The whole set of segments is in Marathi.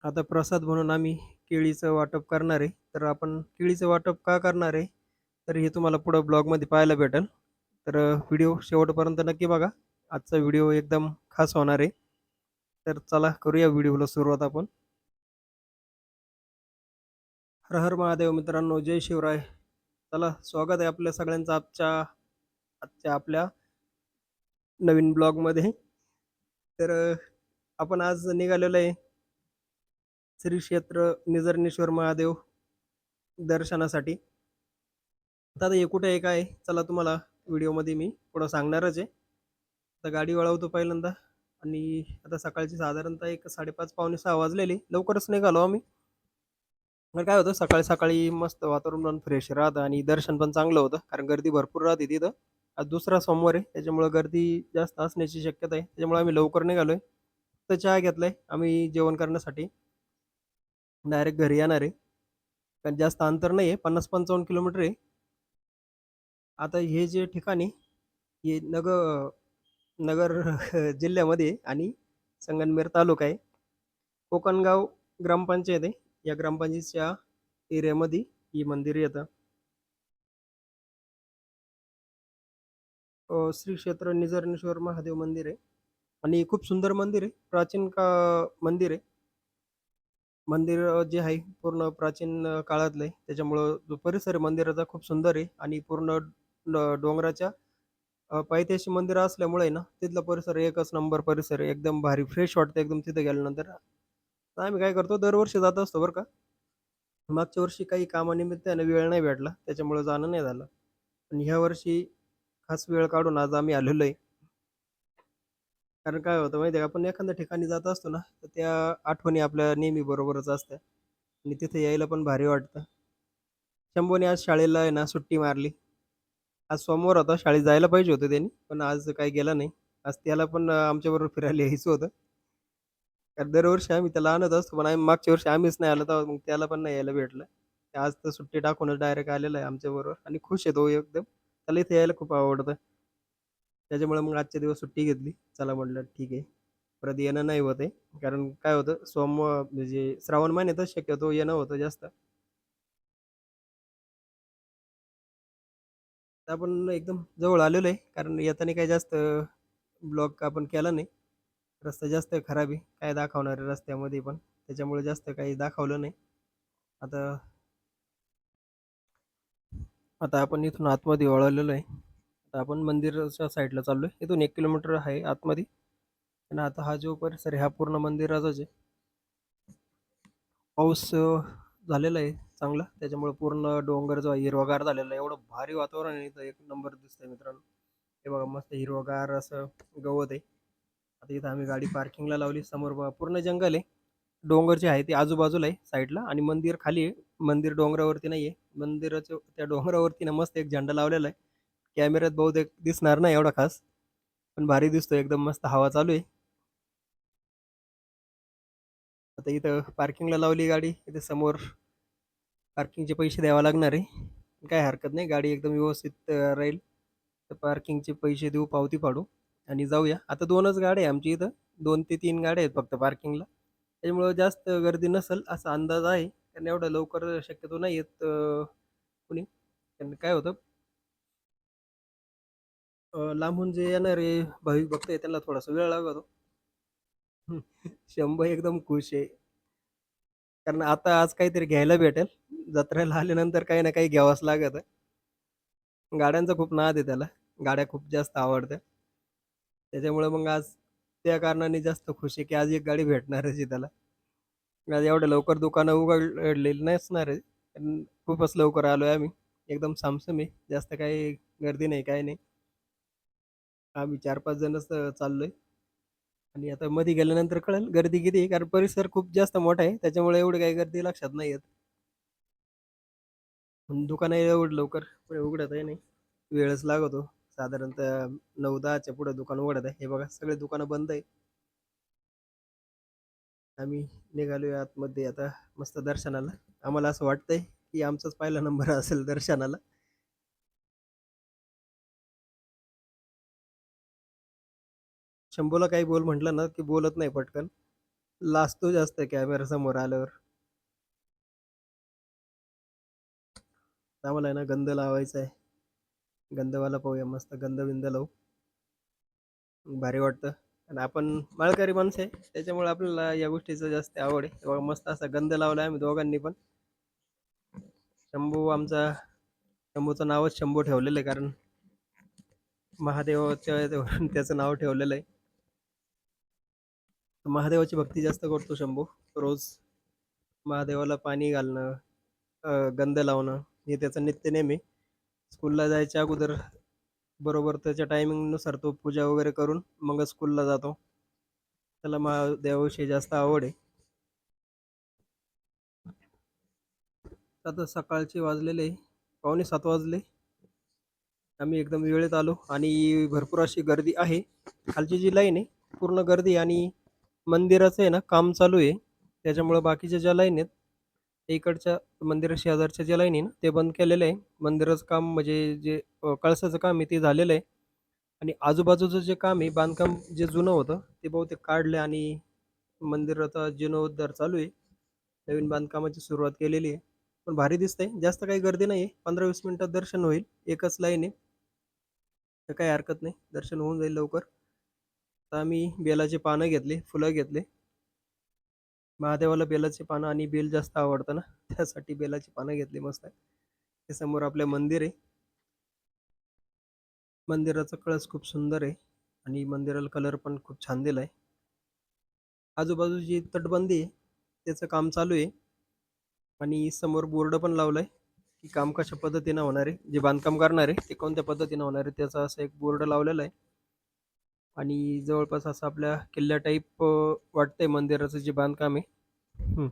आता प्रसाद म्हणून आम्ही केळीचं वाटप करणार आहे. तर आपण केळीचं वाटप का करणार आहे? तर हे तुम्हाला पुढं ब्लॉगमध्ये पाहायला भेटेल. तर व्हिडिओ शेवटपर्यंत नक्की बघा. आजचा व्हिडिओ एकदम खास होणार आहे. तर चला करूया व्हिडिओला सुरुवात आपण. हर हर महादेव मित्रांनो, जय शिवराय. चला स्वागत आहे आपल्या सगळ्यांचं आजच्या आपल्या नवीन ब्लॉगमध्ये. तर आपण आज निघालेलो आहे श्री क्षेत्र निझरनेश्वर महादेव दर्शनासाठी. आता हे कुठे आहे काय आहे? चला तुम्हाला व्हिडिओमध्ये मी पुढं सांगणारच आहे. आता गाडी वळवतो पहिल्यांदा आणि आता सकाळची साधारणतः एक 5:30 पावणे 6 वाजलेली. लवकरच निघालो आम्ही. मग काय होतं सकाळी-सकाळी मस्त वातावरण पण फ्रेश राहतं आणि दर्शन पण चांगलं होतं. कारण गर्दी भरपूर राहते तिथं. आज दुसरा सोमवार आहे त्याच्यामुळं गर्दी जास्त असण्याची शक्यता आहे. त्याच्यामुळे आम्ही लवकर निघालोय. तर चहा घेतलाय आम्ही जेवण करण्यासाठी. डायरेक्ट घरी येणार आहे. कारण जास्त अंतर नाही आहे. 50-55 किलोमीटर आहे. आता हे जे ठिकाण आहे, हे नगर जिल्ह्यामध्ये आहे आणि संगमनेर तालुका आहे. कोकणगाव ग्रामपंचायत आहे. या ग्रामपंचायतच्या एरियामध्ये ही मंदिर येतं. श्री क्षेत्र निझरनेश्वर महादेव मंदिर आहे आणि खूप सुंदर मंदिर आहे. प्राचीन मंदिर आहे. मंदिर जे आहे पूर्ण प्राचीन काळातलं आहे. त्याच्यामुळं जो परिसर आहे मंदिराचा खूप सुंदर आहे आणि पूर्ण डोंगराच्या पायथ्याशी मंदिर असल्यामुळे आहे ना, तिथला परिसर एकच नंबर परिसर आहे. एकदम भारी फ्रेश वाटतं एकदम तिथे गेल्यानंतर. तर आम्ही काय करतो दरवर्षी जात असतो बरं का. मागच्या वर्षी काही कामानिमित्ताने वेळ नाही भेटला, त्याच्यामुळे जाणं नाही झालं. आणि ह्या वर्षी खास वेळ काढून आज आम्ही आलेलो आहे. कारण काय होतं माहिती आहे का, आपण एखाद्या ठिकाणी जात असतो ना, तर त्या आठवणी आपल्या नेहमी बरोबरच असतात आणि तिथे यायला पण भारी वाटतं. शंभूने आज शाळेला आहे ना सुट्टी मारली. आज सोमवार होता, शाळेत जायला पाहिजे होतं त्यानी, पण आज काही गेला नाही. आज त्याला पण आमच्याबरोबर फिरायला यायचं होतं. कारण दरवर्षी आम्ही त्याला आणत असतो, पण आम्ही मागच्या वर्षी आम्हीच नाही आलो, तेव्हा मग त्याला पण नाही यायला भेटलं. आज तर सुट्टी टाकूनच डायरेक्ट आलेला आहे आमच्याबरोबर आणि खुश आहे तो एकदम. त्याला इथे यायला खूप आवडतं. त्याच्यामुळे मग आजच्या दिवस सुट्टी घेतली. चला म्हटलं ठीक आहे. परत येणं नाही होत आहे. कारण काय होतं म्हणजे श्रावण महिन्यातच शक्यतो येणं होतं जास्त. तर आपण एकदम जवळ आलेलो आहे. कारण येताना काही जास्त ब्लॉग आपण केला नाही. रस्ता जास्त खराब आहे. काय दाखवणार आहे रस्त्यामध्ये पण. त्याच्यामुळे जास्त काही दाखवलं नाही. आता आता आपण इथून आतमध्ये वळालेलो आहे. आता आपण मंदिराच्या साईडला चाललोय. इथून 1 किलोमीटर आहे आतमध्ये. आणि आता हा जो परिसर आहे हा पूर्ण मंदिराचाच आहे. पाऊस झालेला आहे चांगला. त्याच्यामुळे पूर्ण डोंगर जो आहे हिरवागार झालेला आहे. एवढं भारी वातावरण आहे इथं एक नंबर दिसतंय मित्रांनो. हे बघा मस्त हिरवंगार असं गवत आहे. आता इथं आम्ही गाडी पार्किंगला लावली. समोर बघा पूर्ण जंगल आहे. डोंगर जे आहे ते आजूबाजूला आहे साईडला आणि मंदिर खाली आहे. मंदिर डोंगरावरती नाहीये. मंदिराच्या त्या डोंगरावरती ना मस्त एक झेंडा लावलेला आहे. कॅमेऱ्यात बहुतेक दिसणार नाही एवढा खास, पण भारी दिसतोय एकदम मस्त हवा चालू आहे. आता इथं पार्किंगला लावली गाडी. इथे समोर पार्किंगचे पैसे द्यावे लागणार आहे. काही हरकत नाही. गाडी एकदम व्यवस्थित राहील. तर पार्किंगचे पैसे देऊ, पावती फाडू आणि जाऊया. आता 2च गाड्या आहे आमच्या इथं. 2 ते 3 गाड्या आहेत फक्त पार्किंगला. त्याच्यामुळं जास्त गर्दी नसेल असा अंदाज आहे. कारण एवढं लवकर शक्यतो नाही येत कुणी. कारण काय होतं लांबून जे येणारे भाविक भक्त आहेत त्यांना थोडासा वेळ लागतो. शंभू एकदम खुश आहे. कारण आता आज काहीतरी घ्यायला भेटेल. जत्रेला आल्यानंतर काही ना काही घ्यावंच लागतं. गाड्यांचा खूप नाद आहे त्याला. गाड्या खूप जास्त आवडत्या. त्याच्यामुळे मग आज त्या कारणाने जास्त खुश आहे, की आज एक गाडी भेटणारच आहे त्याला. आज एवढ्या लवकर दुकानं उघडलेली नसणार आहे. पण खूपच लवकर आलोय आम्ही. एकदम सामसूम आहे. जास्त काही गर्दी नाही, काही नाही. आम्ही 4-5 जणच चाललोय आणि आता मध्ये गेल्यानंतर कळेल गर्दी किती आहे. कारण परिसर खूप जास्त मोठा आहे. त्याच्यामुळे एवढी काही गर्दी लक्षात नाही येत. पण दुकानं एवढं लवकर उघडतही नाही. वेळच लागतो. साधारणतः 9-10च्या पुढे दुकान उघडत आहे. हे बघा सगळे दुकानं बंद आहे. आम्ही निघालोय आतमध्ये आता मस्त दर्शनाला. आम्हाला असं वाटतंय, की आमचाच पहिला नंबर असेल दर्शनाला. शंभूला काही बोल म्हटलं ना, की बोलत नाही पटकन. लाजतो जास्त कॅमेरा समोर आल्यावर. आम्हाला आहे ना गंध लावायचा आहे. गंधवाला पाहूया, मस्त गंध-बिंध लावू. भारी वाटतं. आणि आपण माळकरी माणसं आहे, त्याच्यामुळे आपल्याला या गोष्टीचं जास्त आवड आहे. तेव्हा मस्त असा गंध लावला आम्ही दोघांनी पण. शंभू आमचा, शंभूचं नावच शंभू ठेवलेलं आहे, कारण महादेवाच्या याच्यावरून त्याचं नाव ठेवलेलं आहे. महादेवाची भक्ती जास्त करतो शंभू. रोज महादेवाला पाणी घालणं, गंध लावणं हे त्याचं नित्य नेम आहे. स्कूलला जायच्या अगोदर बरोबर त्याच्या टायमिंगनुसार तो पूजा वगैरे करून मग स्कूलला जातो. त्याला देवाविषयी जास्त आवड आहे. आता सकाळचे वाजलेले 6:45 वाजले. आम्ही एकदम वेळेत आलो आणि भरपूर अशी गर्दी आहे. खालची जी लाईन आहे पूर्ण गर्दी, आणि मंदिराचं आहे ना काम चालू आहे. त्याच्यामुळं बाकीच्या ज्या लाईन आहेत, इकडच्या मंदिरा शेजारच्या ज्या लाईन आहे ना, ते बंद केलेलं आहे. मंदिराचं काम म्हणजे जे कळसाचं काम आहे ते झालेलं आहे. आणि आजूबाजूचं जे काम आहे, बांधकाम जे जुनं होतं ते बहुतेक काढलं आणि मंदिराचा जीर्णोद्धार चालू आहे. नवीन बांधकामाची सुरुवात केलेली आहे. पण भारी दिसतंय. जास्त काही गर्दी नाही आहे. 15-20 मिनिटात दर्शन होईल. एकच लाईन आहे. तर काही हरकत नाही. दर्शन होऊन जाईल लवकर. आता आम्ही बेलाची पानं घेतली, फुलं घेतले. महादेवाला बेलाची पानं आणि बेल जास्त आवडतं ना, त्यासाठी बेलाची पानं घेतली मस्त. ते समोर आपलं मंदिर आहे. मंदिराचा कळस खूप सुंदर आहे आणि मंदिराला कलर पण खूप छान दिलाय. आजूबाजूची तटबंदी आहे, त्याचं काम चालू आहे. आणि समोर बोर्ड पण लावलाय, की काम कशा पद्धतीनं होणार आहे. जे बांधकाम करणार आहे, ते कोणत्या पद्धतीनं होणार आहे, त्याचा असा एक बोर्ड लावलेला आहे. आणि जवळपास असं आपल्या किल्ल्या टाईप वाटतंय मंदिराचं जे बांधकाम आहे. हं.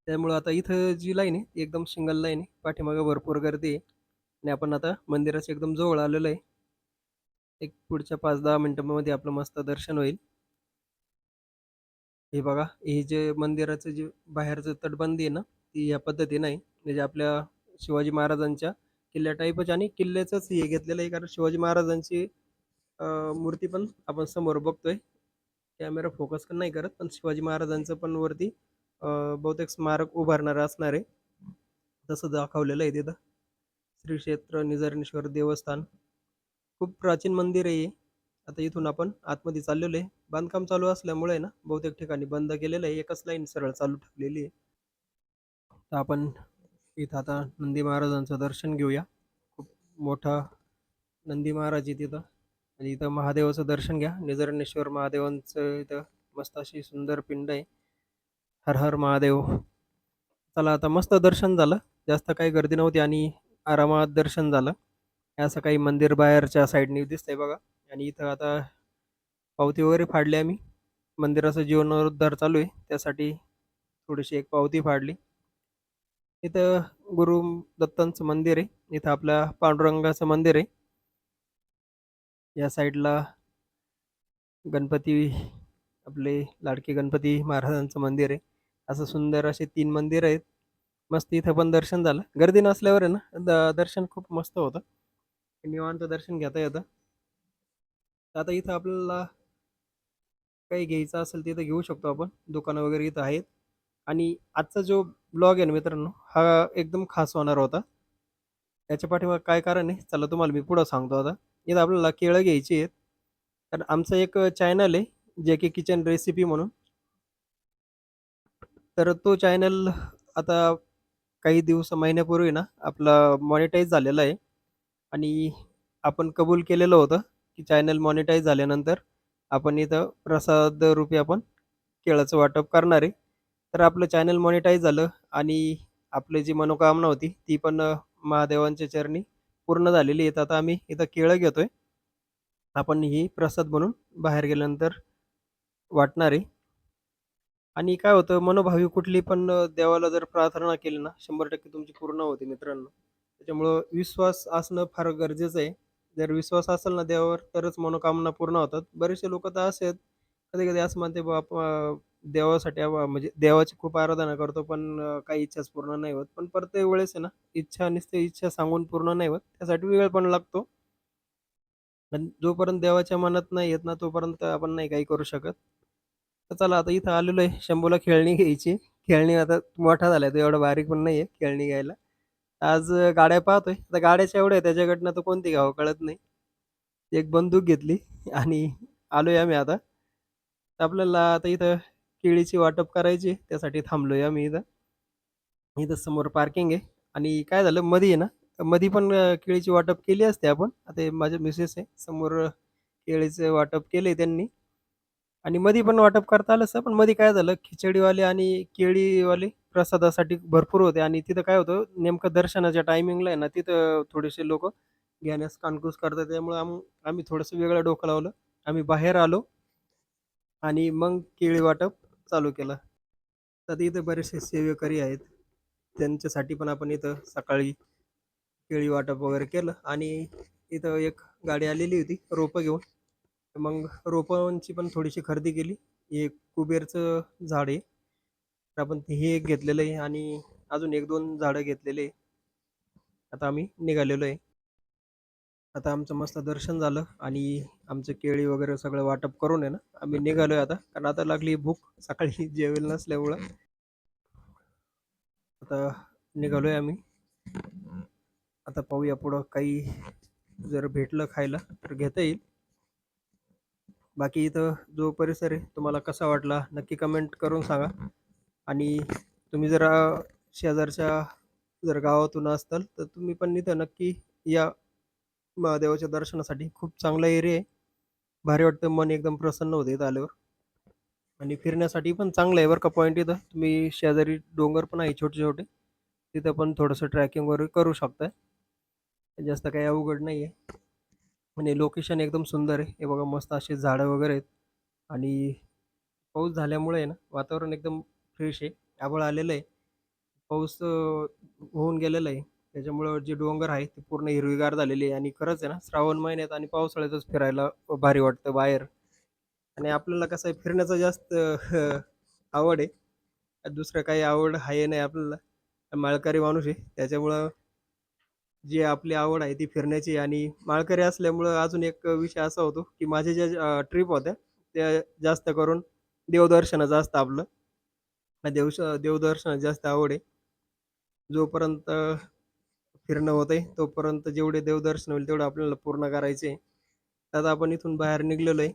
त्यामुळं आता इथं जी लाईन आहे, ती एकदम सिंगल लाईन आहे. पाठीमागे भरपूर गर्दी आहे आणि आपण आता मंदिराच्या एकदम जवळ आलेलो आहे. एक पुढच्या 5-10 मिनिटांमध्ये आपलं मस्त दर्शन होईल. हे बघा, हे जे मंदिराचं जे बाहेरचं तटबंदी आहे ना, ती या पद्धतीनं आहे. म्हणजे आपल्या शिवाजी महाराजांच्या किल्ल्या टाईपच, आणि किल्ल्याचंच हे घेतलेलं आहे, कारण शिवाजी महाराजांची अ, मूर्ती पण आपण समोर बघतोय. कॅमेरा फोकस नाही करत, पण शिवाजी महाराजांचं पण वरती बहुतेक स्मारक उभारणार असणार आहे. तसं दाखवलेलं आहे तिथं. श्री क्षेत्र निझरणेश्वर देवस्थान. खूप प्राचीन मंदिर आहे हे. आता इथून आपण आतमध्ये चाललेलो आहे. बांधकाम चालू असल्यामुळे आहे ना, बहुतेक ठिकाणी बंद केलेलं आहे. एकच लाईन सरळ चालू ठेवलेली आहे. तर आपण इथं आता नंदी महाराजांचं दर्शन घेऊया. खूप मोठा नंदी महाराज आहे तिथं. आणि इथं महादेवाचं दर्शन घ्या. निझरणेश्वर महादेवांचं इथं मस्त अशी सुंदर पिंड आहे. हर हर महादेव. चला आता मस्त दर्शन झालं. जास्त काही गर्दी नव्हती आणि आरामात दर्शन झालं. हे असं काही मंदिर बाहेरच्या साईडने दिसतंय बघा. आणि इथं आता पावती वगैरे फाडली आम्ही. मंदिराचा जीर्णोद्धार चालू आहे. त्यासाठी थोडीशी एक पावती फाडली. इथं गुरु दत्तांचं मंदिर आहे. इथं आपल्या पांडुरंगाचं मंदिर आहे. या साईडला गणपती, आपले लाडके गणपती महाराजांचं मंदिर आहे. असं सुंदर असे 3 मंदिर आहेत. मस्त इथं पण दर्शन झालं. गर्दी नसल्यावर आहे ना, दर्शन खूप मस्त होतं. निवांत दर्शन घेता येतं. आता इथं आपल्याला काही घ्यायचं असेल तिथं घेऊ शकतो आपण. दुकानं वगैरे इथं आहेत. आणि आजचा जो ब्लॉग आहे ना मित्रांनो, हा एकदम खास होणार होता. त्याच्या पाठीमागे काय कारण आहे? चला तुम्हाला मी पुढं सांगतो आता. इथं आपल्याला केळं घ्यायची आहेत. तर आमचं एक चॅनल आहे, जे की किचन रेसिपी म्हणून. तर तो चॅनल आता काही महिन्यापूर्वी ना आपला मॉनिटाईज झालेला आहे. आणि आपण कबूल केलेलं होतं, की चॅनल मॉनिटाईज झाल्यानंतर आपण इथं प्रसाद रूपी आपण केळाचं वाटप करणार आहे. तर आपलं चॅनल मॉनिटाईज झालं आणि आपली जी मनोकामना होती ती पण महादेवांच्या चरणी पूर्ण झालेली आहे. तर आता आम्ही इथं केळं घेतोय. आपण ही प्रसाद म्हणून बाहेर गेल्यानंतर वाटणार आहे. आणि काय होतं, मनोभावी कुठली पण देवाला जर प्रार्थना केली ना, 100% तुमची पूर्ण होते मित्रांनो. त्याच्यामुळं विश्वास असणं फार गरजेचं आहे. जर विश्वास असेल ना देवावर, तरच मनोकामना पूर्ण होतात. बरेचसे लोकं तर असे आहेत, कधी-कधी असं म्हणते देवासाठी म्हणजे देवाची खूप आराधना करतो, पण काही इच्छाच पूर्ण नाही होत. पण प्रत्येक वेळेस आहे ना, इच्छा नुसती इच्छा सांगून पूर्ण नाही होत. त्यासाठी वेळ पण लागतो. पण जोपर्यंत देवाच्या मनात नाही येत ना, तोपर्यंत आपण नाही काही करू शकत. तर चला आता इथं आलेलो आहे. शंभूला खेळणी घ्यायची आहे. खेळणी आता मोठा झालाय तो एवढा बारीक पण नाहीये खेळणी घ्यायला. आज गाड्या पाहतोय. आता गाड्याच एवढ्या आहेत त्याच्याकडनं तर कोणती घ्यावं कळत नाही. एक बंदूक घेतली आणि आलोय आम्ही आता. तर आपल्याला आता इथं केळीची वाटप करायची आहे. त्यासाठी थांबलोय आम्ही इथं. इथं समोर पार्किंग आहे आणि काय झालं मधी आहे ना, मधी पण केळीची वाटप केली असते आपण. आता हे माझे मिसेस आहे. समोर केळीचं वाटप केलंय त्यांनी आणि मधी पण वाटप करता आलं असतं. पण मधी काय झालं खिचडीवाले आणि केळीवाले प्रसादासाठी भरपूर होते आणि तिथं काय होतं नेमकं दर्शनाच्या टायमिंगला आहे ना, तिथं थोडेसे लोकं घेण्यास कानकूस करतात. त्यामुळं आम्ही थोडंसं वेगळं डोकं लावलं. आम्ही बाहेर आलो आणि मग केळी वाटप चालू केलं. तर इथे बरेचसे सेवेकरी आहेत. त्यांच्यासाठी पण आपण इथं सकाळी केळी वाटप वगैरे केलं आणि इथं एक गाडी आलेली होती रोपं घेऊन. मग रोपांची पण थोडीशी खरेदी केली. हे कुबेरचं झाड आहे. तर आपण हे एक घेतलेलं आहे आणि अजून 1-2 झाडं घेतलेले आहे. आता आम्ही निघालेलो आहे. आता आमचं मस्त दर्शन झालं आणि आमचं केळी वगैरे सगळं वाटप करून आहे ना, आम्ही निघालोय आता. कारण आता लागली भूक सकाळी जेवेल नसल्यामुळं. आता निघालोय आम्ही. आता पाहूया पुढं काही जर भेटलं खायला तर घेता येईल. बाकी इथं जो परिसर आहे तुम्हाला कसा वाटला नक्की कमेंट करून सांगा. आणि तुम्ही जर शेजारच्या जर गावातून असताल तर तुम्ही पण इथं नक्की या महादेवाच्या दर्शनासाठी. खूप चांगला एरिया आहे. भारी वाटतं मन एकदम प्रसन्न होतं इथं आल्यावर. आणि फिरण्यासाठी पण चांगलं आहे बरं का पॉईंट इथं. तुम्ही शेजारी डोंगर पण आहे छोटे-छोटे. तिथं पण थोडंसं ट्रॅकिंग वगैरे करू शकताय. जास्त काही अवघड नाहीये. आणि लोकेशन एकदम सुंदर आहे. हे बघा मस्त अशी झाडं वगैरे आहेत आणि पाऊस झाल्यामुळे आहे ना, वातावरण एकदम फ्रेश आहे. आभाळ आलेलं आहे. पाऊस होऊन गेलेला आहे. त्याच्यामुळं जे डोंगर आहे ते पूर्ण हिरवीगार झालेली आहे आणि खरंच आहे ना, श्रावण महिन्यात आणि पावसाळ्यातच फिरायला भारी वाटतं बाहेर. आणि आपल्याला कसं आहे फिरण्याचं जास्त आवड आहे. दुसरं काही आवड आहे नाही आपल्याला. माळकरी माणूस आहे. त्याच्यामुळं जी आपली आवड आहे ती फिरण्याची आणि माळकरी असल्यामुळं अजून एक विषय असा होतो, की माझ्या ज्या ट्रिप होत्या, त्या जास्त करून देवदर्शनाचं असतं आपलं. देवदर्शनाची जास्त आवड आहे. जोपर्यंत फिरणं होतंय, तोपर्यंत जेवढे देवदर्शन होईल तेवढं आपल्याला पूर्ण करायचे आहे. तर आता आपण इथून बाहेर निघालेलो आहे.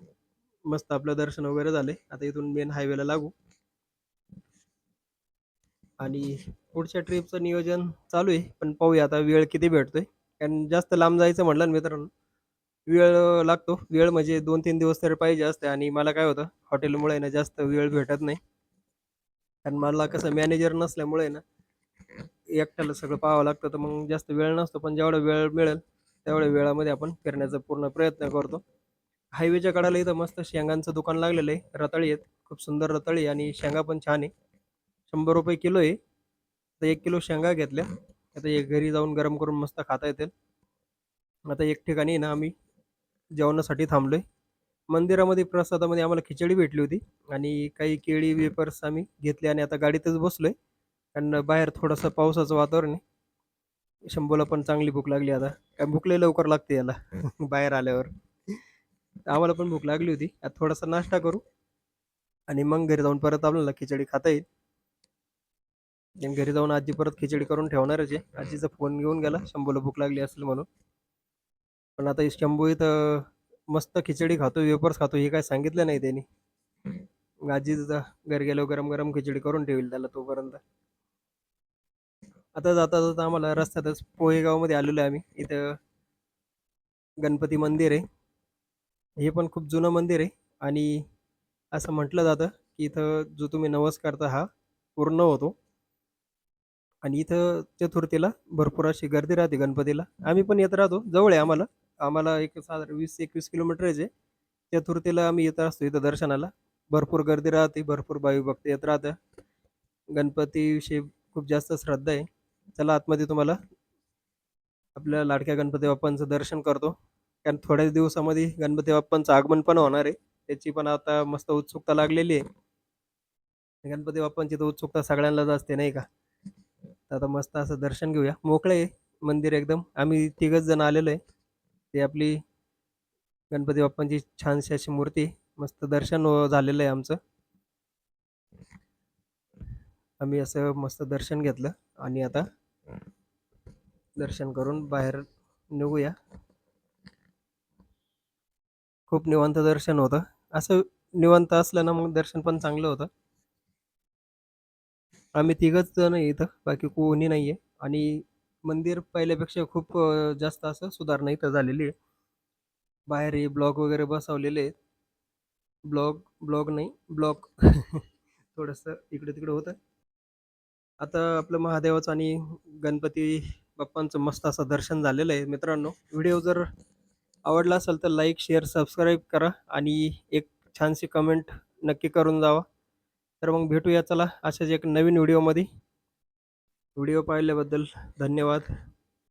मस्त आपलं दर्शन वगैरे झालंय. आता इथून मेन हायवेला लागू आणि पुढच्या ट्रिपचं नियोजन चालू आहे. पण पाहूया आता वेळ किती भेटतोय. कारण जास्त लांब जायचं म्हटलं ना मित्रांनो, वेळ लागतो. वेळ म्हणजे 2-3 दिवस तरी पाहिजे असते आणि मला काय होतं हॉटेलमुळे आहे ना जास्त वेळ भेटत नाही. कारण मला कसं मॅनेजर नसल्यामुळे आहे ना, एकट्याला सगळं पाहावं लागतं. तर मग जास्त वेळ नसतो. पण जेवढा वेळ मिळेल, तेवढ्या वेळामध्ये आपण फिरण्याचा पूर्ण प्रयत्न करतो. हायवेच्या कडेला इथं मस्त शेंगांचं दुकान लागलेलं आहे. रताळी आहेत. खूप सुंदर रताळी आहे आणि शेंगा पण छान आहे. ₹100 किलो आहे. तर 1 किलो शेंगा घेतल्या. आता हे घरी जाऊन गरम करून मस्त खाता येतील. आता एक ठिकाणी आहे ना आम्ही जेवणासाठी थांबलोय. मंदिरामध्ये प्रसादामध्ये आम्हाला खिचडी भेटली होती आणि काही केळी, वेफर्स आम्ही घेतले आणि आता गाडीतच बसलोय. कारण बाहेर थोडंसं पावसाचं वातावरण आहे. शंभूला पण चांगली भूक लागली आता. काय भूक लय लवकर लागते याला बाहेर आल्यावर. आम्हाला पण भूक लागली होती. आता थोडासा नाश्ता करू आणि मग घरी जाऊन परत आपल्याला खिचडी खाता येईल. आणि घरी जाऊन आजी परत खिचडी करून ठेवणारच आहे. आजीचा फोन घेऊन गेला शंभूला भूक लागली असेल म्हणून. पण आता शंभू इथं मस्त खिचडी खातो, वेफर्स खातो हे काय सांगितलं नाही त्यानी. मग आजी घरी गेल्यावर गरम-गरम खिचडी करून ठेवील त्याला तोपर्यंत. आता जाता-जाता आम्हाला रस्त्यातच पोहेगावमध्ये आलेलो आहे आम्ही. इथं गणपती मंदिर आहे. हे पण खूप जुनं मंदिर आहे आणि असं म्हटलं जातं, की इथं जो तुम्ही नवस करता हा पूर्ण होतो आणि इथं चतुर्थीला भरपूर अशी गर्दी राहते गणपतीला. आम्ही पण येत राहतो. जवळ आहे आम्हाला. आम्हाला एक साधारण 20-21 किलोमीटरच आहे. चतुर्थीला आम्ही येत असतो इथं दर्शनाला. भरपूर गर्दी राहते, भरपूर भाविक भक्त येत राहतात. गणपतीविषयी खूप जास्त श्रद्धा आहे. चला आतमध्ये तुम्हाला आपल्या लाडक्या गणपती बाप्पांचं दर्शन करतो. कारण थोड्याच दिवसामध्ये गणपती बाप्पांचं आगमन पण होणार आहे. त्याची पण आता मस्त उत्सुकता लागलेली आहे. गणपती बाप्पांची तर उत्सुकता सगळ्यांनाच असते नाही का? तर आता मस्त असं दर्शन घेऊया. मोकळं आहे मंदिर एकदम. आम्ही तिघच जण आलेलो आहे. ते आपली गणपती बाप्पांची छानशी अशी मूर्ती, मस्त दर्शन झालेलं आहे आमचं. आम्ही असं मस्त दर्शन घेतलं आणि आता दर्शन करून बाहेर निघूया. खूप निवांत दर्शन होतं. असं निवांत असलं ना मग दर्शन पण चांगलं होतं. आम्ही तिघंच जण आहे इथं, बाकी कोणी नाहीये आणि मंदिर पहिल्यापेक्षा खूप जास्त असं सुधारणा इथं झालेली आहे. बाहेर हे ब्लॉक वगैरे बसवलेले आहेत. ब्लॉग नाही, ब्लॉक थोडंसं इकडं-तिकडं होतं. आता आपलं महादेवाचं आणि गणपती बाप्पांचं मस्त असं दर्शन झालेलं आहे मित्रांनो. व्हिडिओ जर आवडला असेल तर लाईक, शेअर, सबस्क्राईब करा आणि एक छानशी कमेंट नक्की करून जावा. तर मग भेटूया चला अशाच एक नवीन व्हिडिओमध्ये. व्हिडिओ पाहिल्याबद्दल धन्यवाद.